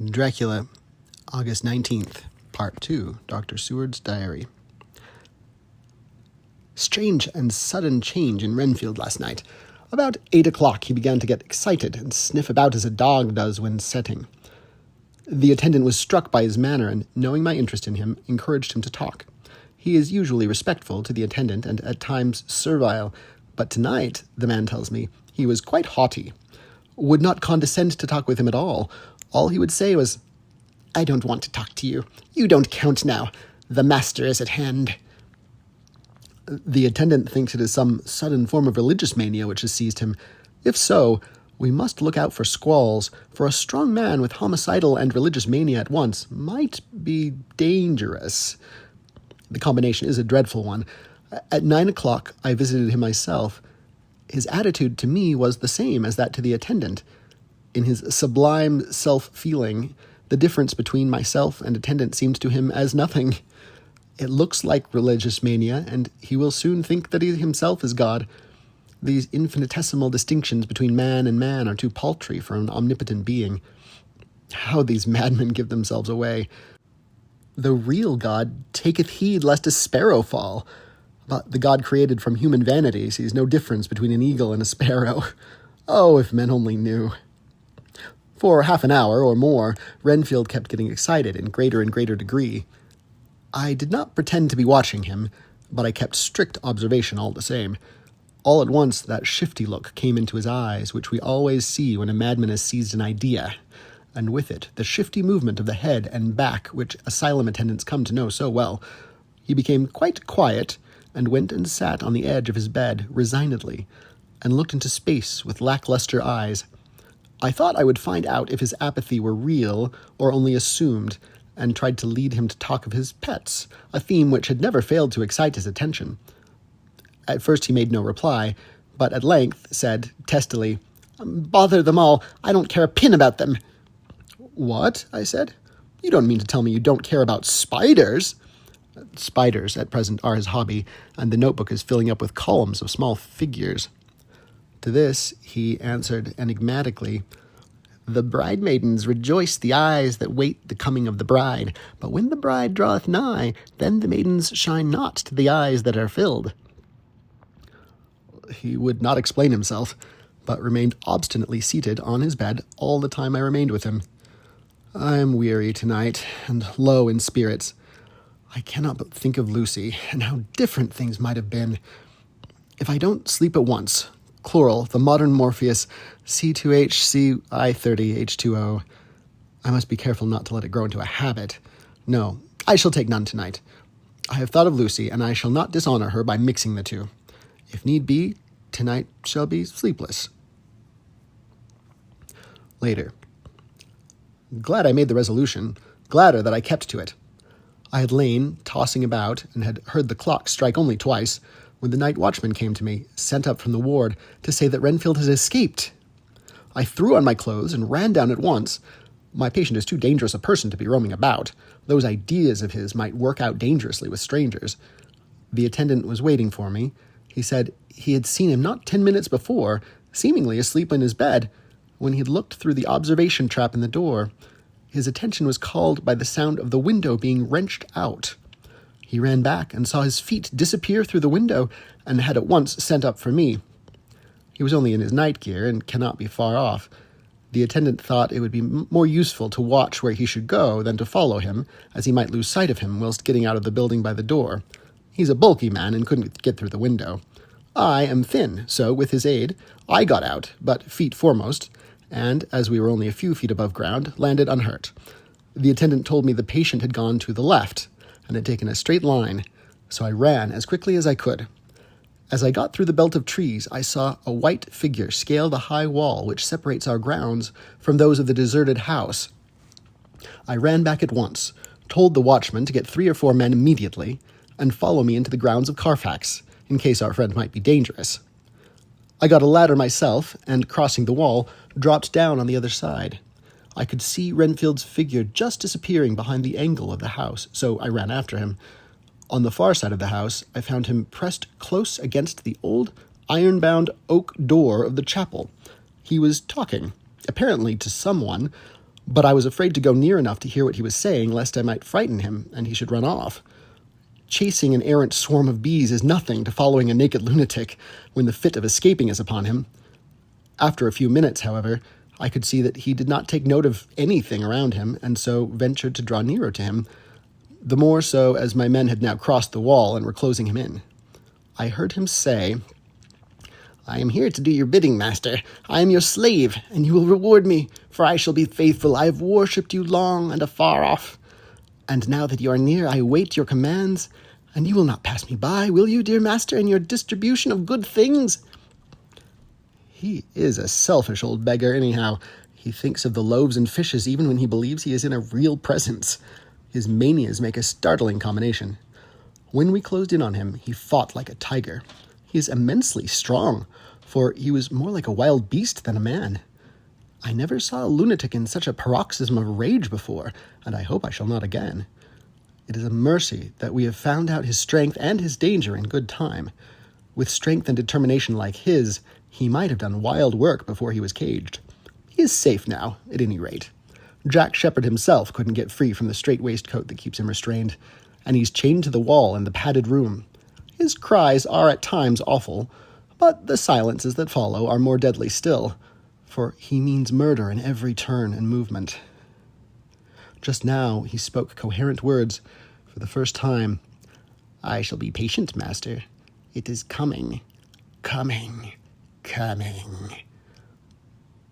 Dracula, August 19th, Part 2, Dr. Seward's Diary. Strange and sudden change in Renfield last night. About 8 o'clock he began to get excited and sniff about as a dog does when setting. The attendant was struck by his manner and, knowing my interest in him, encouraged him to talk. He is usually respectful to the attendant and at times servile, but tonight, the man tells me, he was quite haughty. Would not condescend to talk with him at all. All he would say was, "I don't want to talk to you. You don't count now. The master is at hand." The attendant thinks it is some sudden form of religious mania which has seized him. If so, we must look out for squalls, for a strong man with homicidal and religious mania at once might be dangerous. The combination is a dreadful one. At 9 o'clock, I visited him myself. His attitude to me was the same as that to the attendant. In his sublime self-feeling, the difference between myself and attendant seemed to him as nothing. It looks like religious mania, and he will soon think that he himself is God. These infinitesimal distinctions between man and man are too paltry for an omnipotent being. How these madmen give themselves away. The real God taketh heed lest a sparrow fall. But the God created from human vanity sees no difference between an eagle and a sparrow. Oh, if men only knew. For half an hour or more, Renfield kept getting excited in greater and greater degree. I did not pretend to be watching him, but I kept strict observation all the same. All at once that shifty look came into his eyes, which we always see when a madman has seized an idea, and with it the shifty movement of the head and back which asylum attendants come to know so well. He became quite quiet, and went and sat on the edge of his bed resignedly, and looked into space with lackluster eyes. I thought I would find out if his apathy were real or only assumed, and tried to lead him to talk of his pets, a theme which had never failed to excite his attention. At first he made no reply, but at length said, testily, "Bother them all, I don't care a pin about them." "What?" I said. "You don't mean to tell me you don't care about spiders?" Spiders, at present, are his hobby, and the notebook is filling up with columns of small figures. To this he answered enigmatically, "The bridemaidens rejoice the eyes that wait the coming of the bride, but when the bride draweth nigh, then the maidens shine not to the eyes that are filled." He would not explain himself, but remained obstinately seated on his bed all the time I remained with him. I am weary tonight, and low in spirits. I cannot but think of Lucy, and how different things might have been. If I don't sleep at once, chloral, the modern Morpheus, C2H-CI30H2O. I must be careful not to let it grow into a habit. No, I shall take none tonight. I have thought of Lucy, and I shall not dishonor her by mixing the two. If need be, tonight shall be sleepless. Later. Glad I made the resolution, gladder that I kept to it. I had lain, tossing about, and had heard the clock strike only twice, when the night watchman came to me, sent up from the ward, to say that Renfield has escaped. I threw on my clothes and ran down at once. My patient is too dangerous a person to be roaming about. Those ideas of his might work out dangerously with strangers. The attendant was waiting for me. He said he had seen him not 10 minutes before, seemingly asleep in his bed, when he had looked through the observation trap in the door. His attention was called by the sound of the window being wrenched out. He ran back and saw his feet disappear through the window, and had at once sent up for me. He was only in his night gear, and cannot be far off. The attendant thought it would be more useful to watch where he should go than to follow him, as he might lose sight of him whilst getting out of the building by the door. He's a bulky man, and couldn't get through the window. I am thin, so, with his aid, I got out, but feet foremost, and, as we were only a few feet above ground, landed unhurt. The attendant told me the patient had gone to the left, and had taken a straight line, so I ran as quickly as I could. As I got through the belt of trees, I saw a white figure scale the high wall which separates our grounds from those of the deserted house. I ran back at once, told the watchman to get 3 or 4 men immediately, and follow me into the grounds of Carfax, in case our friend might be dangerous. I got a ladder myself, and, crossing the wall, dropped down on the other side. I could see Renfield's figure just disappearing behind the angle of the house, so I ran after him. On the far side of the house, I found him pressed close against the old, iron-bound oak door of the chapel. He was talking, apparently to someone, but I was afraid to go near enough to hear what he was saying, lest I might frighten him and he should run off. Chasing an errant swarm of bees is nothing to following a naked lunatic when the fit of escaping is upon him. After a few minutes, however, I could see that he did not take note of anything around him, and so ventured to draw nearer to him, the more so as my men had now crossed the wall and were closing him in. I heard him say, "I am here to do your bidding, master. I am your slave, and you will reward me, for I shall be faithful. I have worshipped you long and afar off. And now that you are near, I await your commands, and you will not pass me by, will you, dear master, in your distribution of good things?" He is a selfish old beggar, anyhow. He thinks of the loaves and fishes even when he believes he is in a real presence. His manias make a startling combination. When we closed in on him, he fought like a tiger. He is immensely strong, for he was more like a wild beast than a man. I never saw a lunatic in such a paroxysm of rage before, and I hope I shall not again. It is a mercy that we have found out his strength and his danger in good time. With strength and determination like his, he might have done wild work before he was caged. He is safe now, at any rate. Jack Shepherd himself couldn't get free from the strait waistcoat that keeps him restrained, and he's chained to the wall in the padded room. His cries are at times awful, but the silences that follow are more deadly still, for he means murder in every turn and movement. Just now he spoke coherent words for the first time. "I shall be patient, master. It is coming, coming, coming."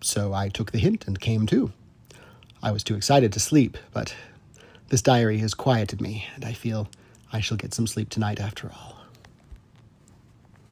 So I took the hint and came too. I was too excited to sleep, but this diary has quieted me, and I feel I shall get some sleep tonight after all.